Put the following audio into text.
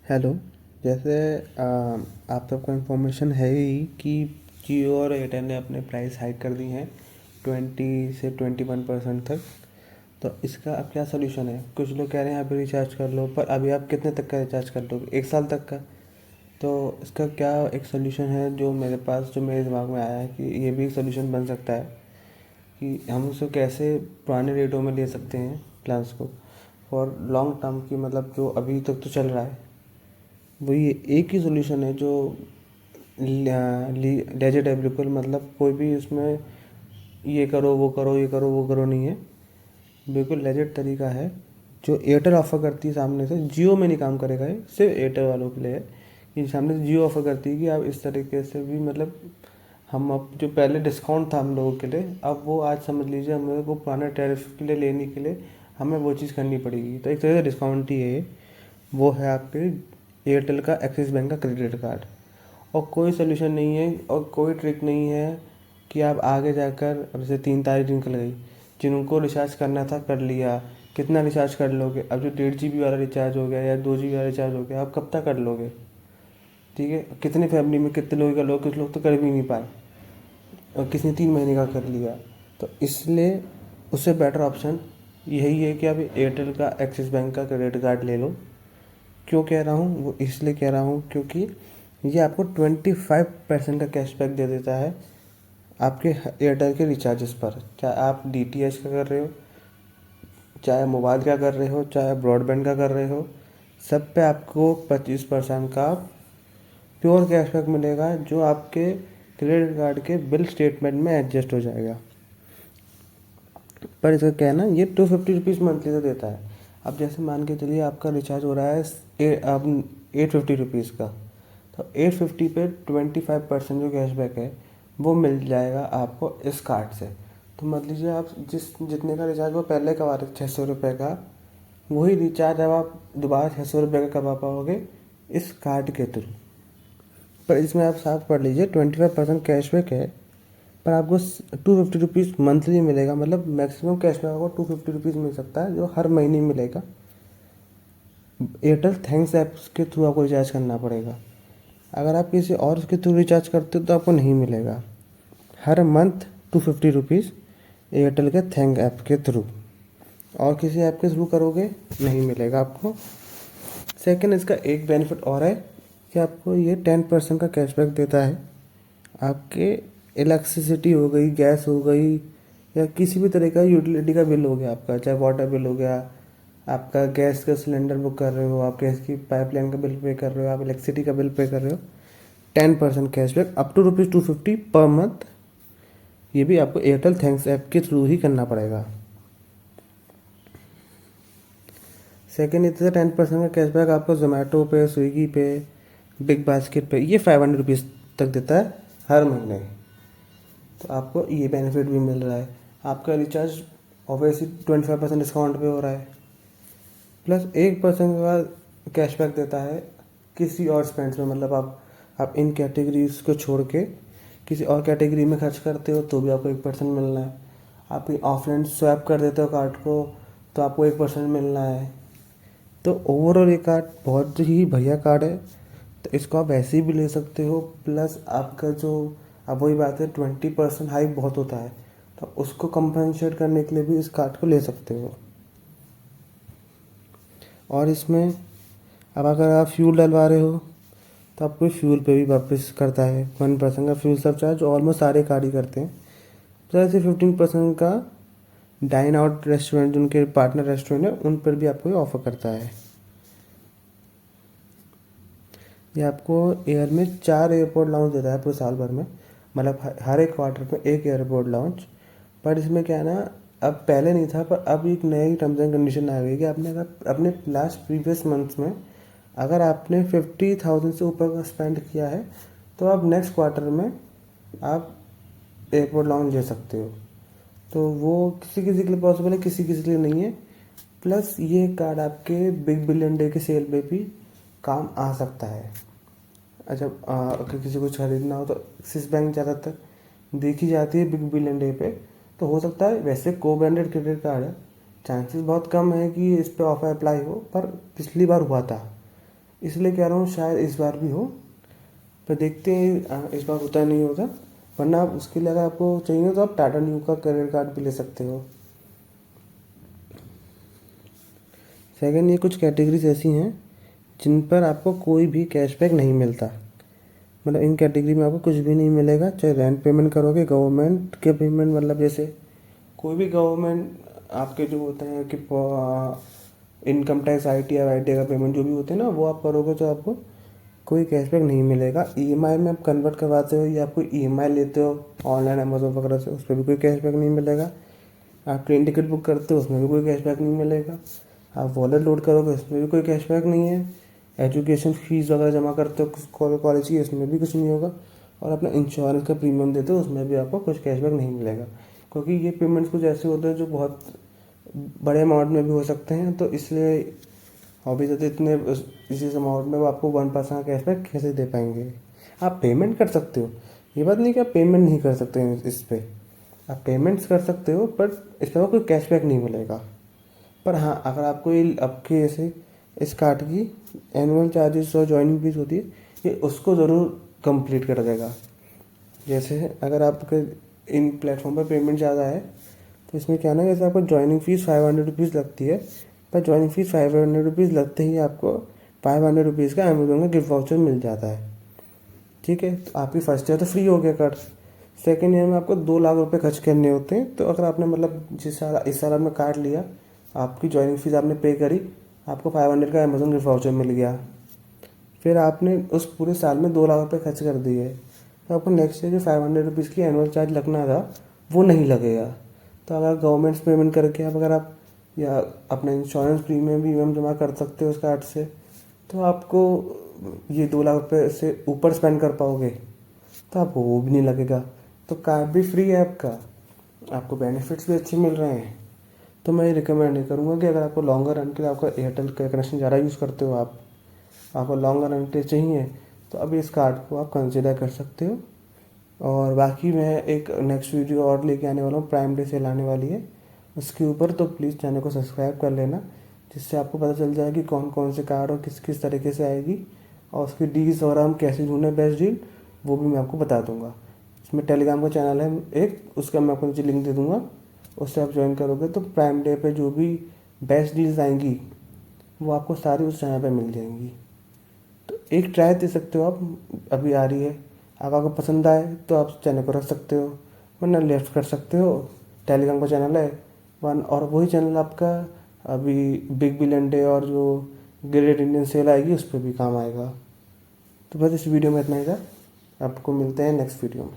Hello. जैसे आप सबको इन्फॉर्मेशन है ही कि जियो और एयरटेल ने अपने प्राइस हाइक कर दी हैं 20 से 21% तक। तो इसका अब क्या सोल्यूशन है? कुछ लोग कह रहे हैं अभी रिचार्ज कर लो, पर अभी आप कितने तक का रिचार्ज कर लोगे? 1 साल तक का। तो इसका क्या एक सोल्यूशन है जो मेरे दिमाग में आया है कि ये भी एक सोल्यूशन बन सकता है कि हम उसको कैसे पुराने रेटों में ले सकते हैं प्लान्स को फॉर लॉन्ग टर्म की, मतलब जो अभी तक तो चल रहा है वही एक ही सोल्यूशन है जो लेजेडेबल, मतलब कोई भी उसमें ये करो वो करो ये करो वो करो नहीं है। बिल्कुल लेजेड तरीका है जो एयरटेल ऑफ़र करती है सामने से। जियो में नहीं काम करेगा, ये सिर्फ एयरटेल वालों के लिए है कि सामने से जियो ऑफ़र करती है कि आप इस तरीके से भी, मतलब हम अब जो पहले डिस्काउंट था हम लोगों के लिए, अब वो आज समझ लीजिए हम लोगों को पुराने टैरिफ के लिए लेने के लिए हमें वो चीज़ करनी पड़ेगी। तो एक तरह से डिस्काउंट ही है ये। वो है आपके एयरटेल का एक्सिस बैंक का क्रेडिट कार्ड। और कोई सोल्यूशन नहीं है और कोई ट्रिक नहीं है कि आप आगे जाकर, अब जैसे 3 तारीख निकल गई, जिनको रिचार्ज करना था कर लिया, कितना रिचार्ज कर लोगे? अब जो 1.5 GB वाला रिचार्ज हो गया या 2 GB वाला रिचार्ज हो गया, आप कब तक कर लोगे? ठीक है, कितने फैमिली में कितने लोग का लोग, कुछ लोग तो कर भी नहीं पाए और किसी ने 3 महीने का कर लिया। तो इसलिए उससे बेटर ऑप्शन यही है कि आप एयरटेल का एक्सिस बैंक का क्रेडिट कार्ड ले लो। क्यों कह रहा हूँ? वो इसलिए कह रहा हूँ क्योंकि ये आपको 25% का कैशबैक दे देता है आपके एयरटेल के रिचार्जेस पर। चाहे आप डीटीएच का कर रहे हो, चाहे मोबाइल का कर रहे हो, चाहे ब्रॉडबैंड का कर रहे हो, सब पे आपको 25% का प्योर कैशबैक मिलेगा जो आपके क्रेडिट कार्ड के बिल स्टेटमेंट में एडजस्ट हो जाएगा। पर इसका क्या है ना, ये 250 रुपीज़ मंथली तो देता है। अब जैसे मान के चलिए आपका रिचार्ज हो रहा है अब 850 रुपीज़ का, तो 850 पे 25% जो कैशबैक है वो मिल जाएगा आपको इस कार्ड से। तो मान लीजिए आप जितने का रिचार्ज वो पहले करवा रहे 600 रुपये का, वही रिचार्ज अब आप दोबारा 600 रुपये का करवा पाओगे इस कार्ड के थ्रू। पर इसमें आप साफ पढ़ लीजिए, 25% कैशबैक है, पर आपको 250 रुपीज़ मंथली मिलेगा। मतलब मैक्सिमम कैशबैक आपको 250 रुपीज़ मिल सकता है जो हर महीने मिलेगा। एयरटेल थैंक्स ऐप के थ्रू आपको रिचार्ज करना पड़ेगा। अगर आप किसी और के थ्रू रिचार्ज करते हो तो आपको नहीं मिलेगा। हर मंथ 250 रुपीज़ एयरटेल के थैंक ऐप के थ्रू, और किसी ऐप के थ्रू करोगे नहीं मिलेगा आपको। सेकंड, इसका एक बेनिफिट और है कि आपको ये 10% का कैशबैक देता है आपके इलेक्ट्रिसिटी हो गई, गैस हो गई, या किसी भी तरह का यूटिलिटी का बिल हो गया आपका, चाहे वाटर बिल हो गया, आपका गैस का सिलेंडर बुक कर रहे हो, आप गैस की पाइपलाइन का बिल पे कर रहे हो, आप इलेक्ट्रिसिटी का बिल पे कर रहे हो, 10% cashback up to ₹250 per month. ये भी आपको एयरटेल थैंक्स ऐप के थ्रू ही करना पड़ेगा। सेकेंड, इतना 10% का कैशबैक आपको जोमेटो पे, स्विगी पे, बिग बास्केट पे ये 500 रुपीज़ तक देता है हर महीने। तो आपको ये बेनिफिट भी मिल रहा है। आपका रिचार्ज ऑब्वियसली 25% डिस्काउंट पे हो रहा है, प्लस 1% का कैशबैक देता है किसी और स्पेंड्स में। मतलब आप इन कैटेगरीज को छोड़ के किसी और कैटेगरी में खर्च करते हो तो भी आपको 1% मिलना है। आप ऑफलाइन स्वैप कर देते हो कार्ड को तो आपको 1% मिलना है। तो ओवरऑल ये कार्ड बहुत ही बढ़िया कार्ड है। तो इसको आप ऐसे ही भी ले सकते हो, प्लस आपका जो, अब वही बात है, 20% हाइक बहुत होता है, तो उसको कंपनसेट करने के लिए भी इस कार्ड को ले सकते हो। और इसमें अब अगर आप फ्यूल डलवा रहे हो तो आपको फ्यूल पे भी वापस करता है 1% का फ्यूल सरचार्ज, ऑलमोस्ट सारे कार्ड ही करते हैं। प्लस 15% का डाइन आउट रेस्टोरेंट, उनके पार्टनर रेस्टोरेंट है, उन पर भी आपको ऑफर करता है। ये आपको ईयर में 4 एयरपोर्ट लाउंज देता है पूरे साल भर में, मतलब हर एक क्वार्टर में एक एयरपोर्ट लाउंज। पर इसमें क्या है ना, अब पहले नहीं था पर अब एक नई टर्म्स एंड कंडीशन आ गई कि आपने अगर अपने लास्ट प्रीवियस मंथ्स में अगर आपने 50,000 से ऊपर का स्पेंड किया है तो आप नेक्स्ट क्वार्टर में आप एयरपोर्ट लाउंज ले सकते हो। तो वो किसी किसी के लिए पॉसिबल है, किसी किसी के लिए नहीं है। प्लस ये कार्ड आपके बिग बिलियन डे के सेल पे भी काम आ सकता है। अच्छा, अगर किसी को खरीदना हो तो एक्सिस बैंक ज़्यादातर देखी जाती है बिग बिलियन डे पे, तो हो सकता है। वैसे को ब्रांडेड क्रेडिट कार्ड है, चांसेस बहुत कम है कि इस पे ऑफर अप्लाई हो, पर पिछली बार हुआ था इसलिए कह रहा हूँ शायद इस बार भी हो, पर देखते हैं इस बार होता नहीं होता। वरना आप उसके लिए अगर आपको चाहिए तो आप टाटा न्यू का क्रेडिट कार्ड भी ले सकते हो। सेकंड, ये कुछ कैटेगरीज ऐसी हैं जिन पर आपको कोई भी कैशबैक नहीं मिलता। मतलब इन कैटेगरी में आपको कुछ भी नहीं मिलेगा, चाहे रेंट पेमेंट करोगे, गवर्नमेंट के पेमेंट, मतलब जैसे कोई भी गवर्नमेंट आपके जो होते हैं कि इनकम टैक्स, ITR वाईटी का पेमेंट जो भी होते हैं ना, वो आप करोगे तो आपको कोई कैशबैक नहीं मिलेगा। EMI में आप कन्वर्ट करवाते हो या आप कोई EMI लेते हो ऑनलाइन अमेजोन वगैरह से, उस पर भी कोई कैशबैक नहीं मिलेगा। आप ट्रेन टिकट बुक करते हो, उसमें भी कोई कैशबैक नहीं मिलेगा। आप वॉलेट लोड करोगे, उसमें भी कोई कैशबैक नहीं है। एजुकेशन फीस वगैरह जमा करते हो कॉलेज की, उसमें भी कुछ नहीं होगा। और अपना इंश्योरेंस का प्रीमियम देते हो, उसमें भी आपको कुछ कैशबैक नहीं मिलेगा। क्योंकि ये पेमेंट्स कुछ ऐसे होते हैं जो बहुत बड़े अमाउंट में भी हो सकते हैं, तो इसलिए ऑब्वियसली तो इतने इसी अमाउंट में वो आपको 1% कैशबैक कैसे दे पाएंगे। आप पेमेंट कर सकते हो, ये बात नहीं कि आप पेमेंट नहीं कर सकते हैं, इस पर आप पेमेंट्स कर सकते हो, बट इस पर कोई कैशबैक नहीं मिलेगा। पर हाँ, अगर आपको ये आपके जैसे इस कार्ड की एनुअल चार्जेस और ज्वाइनिंग फीस होती है, ये उसको ज़रूर कंप्लीट कर देगा। जैसे अगर आपके इन प्लेटफॉर्म पर पेमेंट ज़्यादा है तो इसमें क्या ना, जैसे आपको ज्वाइनिंग फ़ीस 500 रुपीज़ लगती है, पर ज्वाइनिंग फ़ीस 500 रुपीज़ लगते ही आपको 500 रुपीज़ का अमेजोन का गिफ्ट वाउचर मिल जाता है। ठीक है, तो आपकी फर्स्ट ईयर तो फ्री हो गया कार्ड। सेकेंड ईयर में आपको 2 लाख रुपए खर्च करने होते हैं। तो अगर आपने मतलब इस साल आपने कार्ड लिया, आपकी ज्वाइनिंग फीस आपने पे करी, आपको 500 का अमेजोन गिफ्ट वाउचर मिल गया, फिर आपने उस पूरे साल में 2 लाख रुपये खर्च कर दिए, तो आपको नेक्स्ट ईयर जो 500 रुपीज़ की एनुअल चार्ज लगना था वो नहीं लगेगा। तो अगर गवर्नमेंट पेमेंट करके अगर आप या अपना इंश्योरेंस प्रीमियम भी जमा कर सकते हो उस कार्ड से, तो आपको ये 2 लाख रुपये से ऊपर स्पेंड कर पाओगे, तो आपको वो भी नहीं लगेगा। तो कार्ड भी फ्री है आपका, आपको बेनिफिट्स भी अच्छे मिल रहे हैं। तो मैं ये रिकमेंड नहीं करूँगा कि अगर आपको लॉन्गर रन के लिए आपका एयरटेल का कनेक्शन ज़्यादा यूज़ करते हो, आपको लॉन्गर रन के लिए चाहिए, तो अभी इस कार्ड को आप कंसिडर कर सकते हो। और बाकी मैं एक नेक्स्ट वीडियो और लेके आने वाला हूँ, प्राइम डे सेल आने वाली है उसके ऊपर, तो प्लीज़ चैनल को सब्सक्राइब कर लेना, जिससे आपको पता चल जाएगी कौन कौन से कार्ड और किस किस तरीके से आएगी, और उसकी डील्स और हम कैसे ढूंढें बेस्ट डील, वो भी मैं आपको बता दूंगा। इसमें टेलीग्राम का चैनल है एक, उसका मैं आपको नीचे लिंक दे दूंगा, उससे आप ज्वाइन करोगे तो प्राइम डे पे जो भी बेस्ट डील्स आएंगी वो आपको सारी उस चैनल पे मिल जाएंगी। तो एक ट्राई दे सकते हो आप, अभी आ रही है, अगर आपको पसंद आए तो आप चैनल को रख सकते हो, वरना लेफ्ट कर सकते हो। टेलीग्राम का चैनल है वन, और वही चैनल आपका अभी बिग बिलियन डे और जो ग्रेट इंडियन सेल आएगी उस पर भी काम आएगा। तो बस इस वीडियो में इतना ही था, आपको मिलते हैं नेक्स्ट वीडियो में।